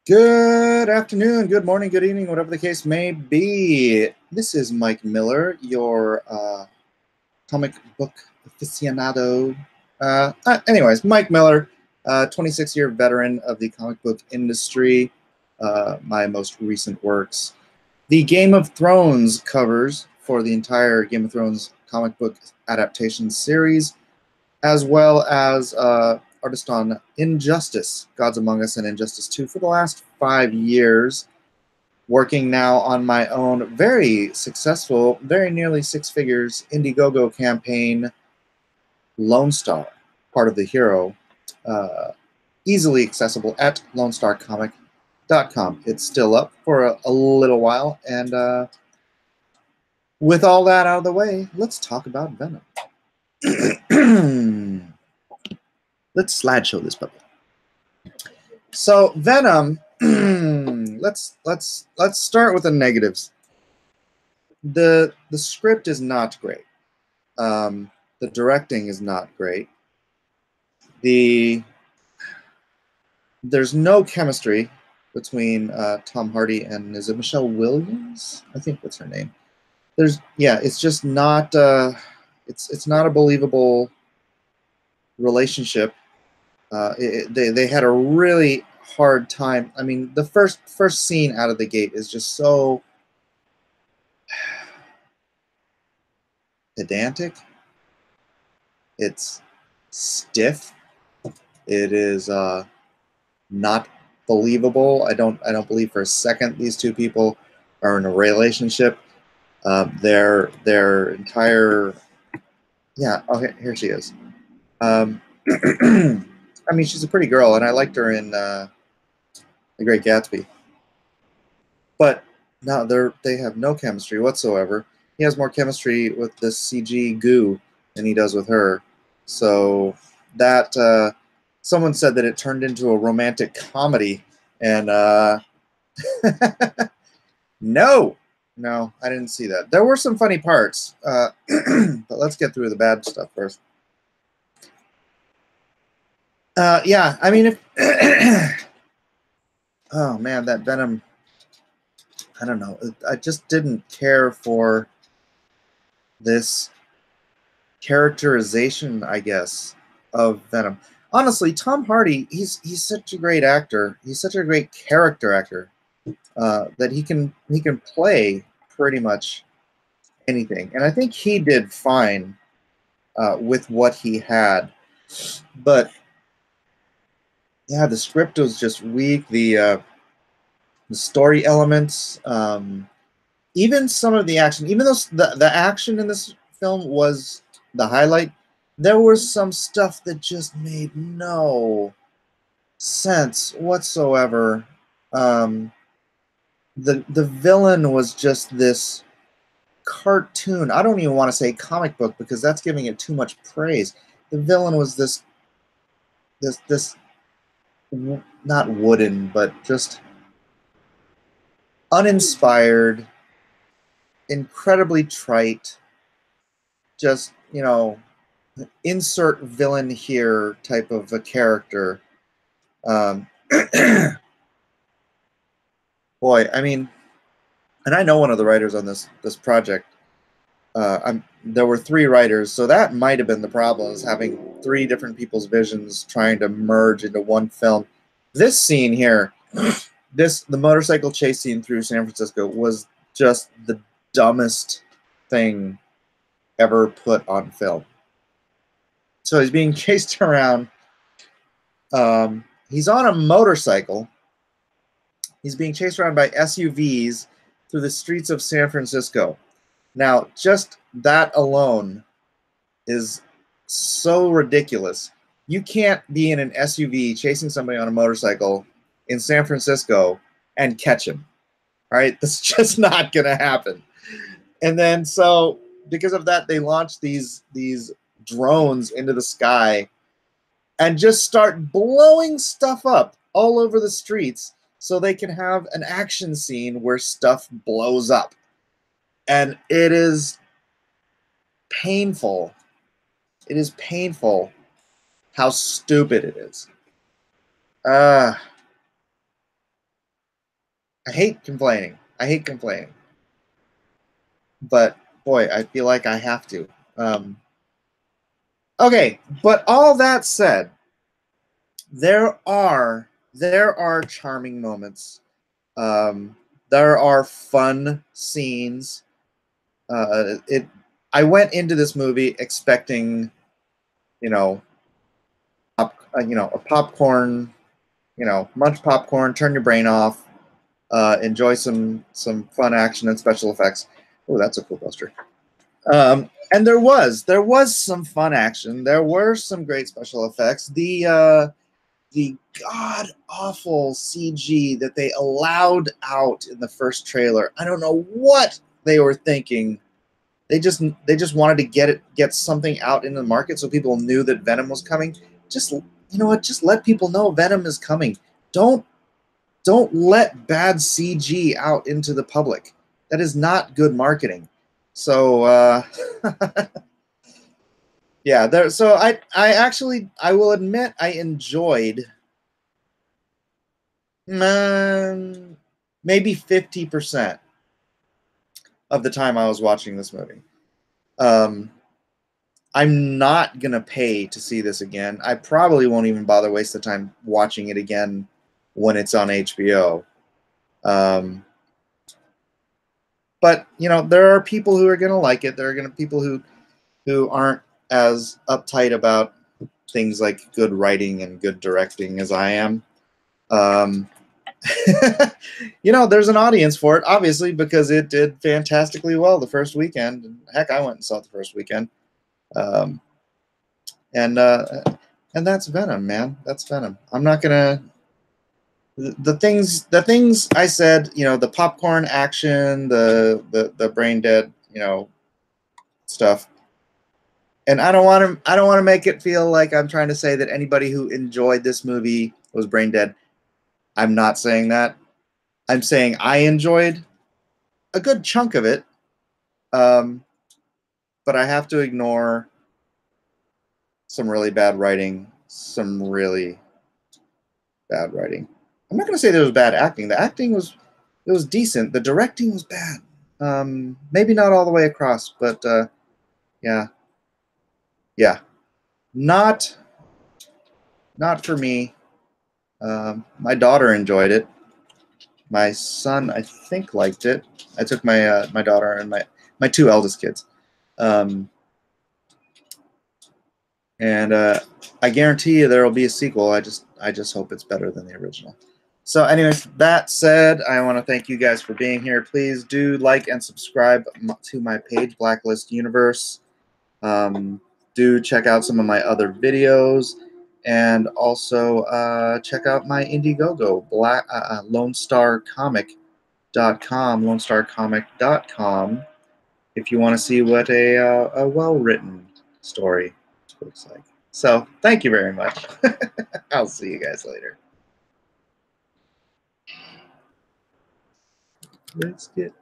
Good afternoon, good morning, good evening, whatever the case may be. This is Mike Miller, your comic book aficionado. Anyways, Mike Miller, 26-year veteran of the comic book industry. My most recent works, the Game of Thrones covers for the entire Game of Thrones comic book adaptation series, as well as artist on Injustice, Gods Among Us, and Injustice 2 for the last 5 years. Working now on my own very successful, very nearly six figures Indiegogo campaign, Lone Star, part of the Hero, easily accessible at lonestarcomic.com. It's still up for a little while, and with all that out of the way, let's talk about Venom. Let's slideshow this puppy. So Venom, let's start with the negatives. The script is not great. The directing is not great. There's no chemistry between Tom Hardy and, is it Michelle Williams? I think that's her name. It's just not it's not a believable relationship. They had a really hard time. I mean, the first scene out of the gate is just so pedantic. It's stiff. It is not believable. I don't believe for a second these two people are in a relationship. Their entire okay, here she is. I mean, she's a pretty girl, and I liked her in The Great Gatsby. But no, they have no chemistry whatsoever. He has more chemistry with this CG goo than he does with her. So that someone said that it turned into a romantic comedy, and no, I didn't see that. There were some funny parts, but let's get through the bad stuff first. Yeah, I mean, if oh man, that Venom, I don't know. I just didn't care for this characterization, I guess, of Venom. Honestly, Tom Hardy, he's such a great actor. He's such a great character actor that he can play pretty much anything, and I think he did fine with what he had. But yeah, the script was just weak. The story elements, even some of the action, even though the action in this film was the highlight, there was some stuff that just made no sense whatsoever. The villain was just this cartoon. I don't even want to say comic book because that's giving it too much praise. The villain was this not wooden, but just uninspired, incredibly trite, just, you know, insert villain here type of a character. Boy, I mean, and I know one of the writers on this project. There were 3 writers, so that might have been the problem, is having 3 different people's visions trying to merge into one film. This scene here, the motorcycle chase scene through San Francisco was just the dumbest thing ever put on film. So he's being chased around. He's on a motorcycle. He's being chased around by SUVs through the streets of San Francisco. Now, just that alone is so ridiculous. You can't be in an SUV chasing somebody on a motorcycle in San Francisco and catch him. All right? That's just not going to happen. And then, so because of that, they launched these drones into the sky and just start blowing stuff up all over the streets so they can have an action scene where stuff blows up. And it is painful. It is painful how stupid it is. I hate complaining. I hate complaining. But boy, I feel like I have to. Okay, but all that said, there are charming moments. Um, there are fun scenes. It. I went into this movie expecting, you know, a popcorn, munch popcorn, turn your brain off, enjoy some fun action and special effects. Oh, that's a cool poster. And there was some fun action. There were some great special effects. The god awful CG that they allowed out in the first trailer. I don't know what they were thinking. They just wanted to get something out into the market so people knew that Venom was coming. Just you know what? Just let people know Venom is coming. Don't don't let bad CG out into the public. That is not good marketing. So yeah, there. So I will admit I enjoyed maybe 50% of the time I was watching this movie. I'm not gonna pay to see this again. I probably won't even bother waste the time watching it again when it's on HBO. But there are people who are gonna like it. There are gonna be people who aren't as uptight about things like good writing and good directing as I am. Um, there's an audience for it, obviously, because it did fantastically well the first weekend. Heck, I went and saw it the first weekend. Um, and that's Venom, man. That's Venom. I'm not gonna the things I said. The popcorn action, the brain dead, stuff. And I don't want to make it feel like I'm trying to say that anybody who enjoyed this movie was brain dead. I'm not saying that. I'm saying I enjoyed a good chunk of it, um, but I have to ignore some really bad writing. Some really bad writing. I'm not going to say there was bad acting. The acting was decent. The directing was bad. Maybe not all the way across, but yeah, yeah, not not for me. My daughter enjoyed it. My son, I think, liked it. I took my daughter and my two eldest kids, um, and I guarantee you there will be a sequel. I just hope it's better than the original. So, anyways, that said, I want to thank you guys for being here. Please do like and subscribe to my page, Blacklist Universe. Do check out some of my other videos, and also check out my Indiegogo, LoneStarComic.com, LoneStarComic.com, if you want to see what a well-written story looks like. So, thank you very much. I'll see you guys later. Let's get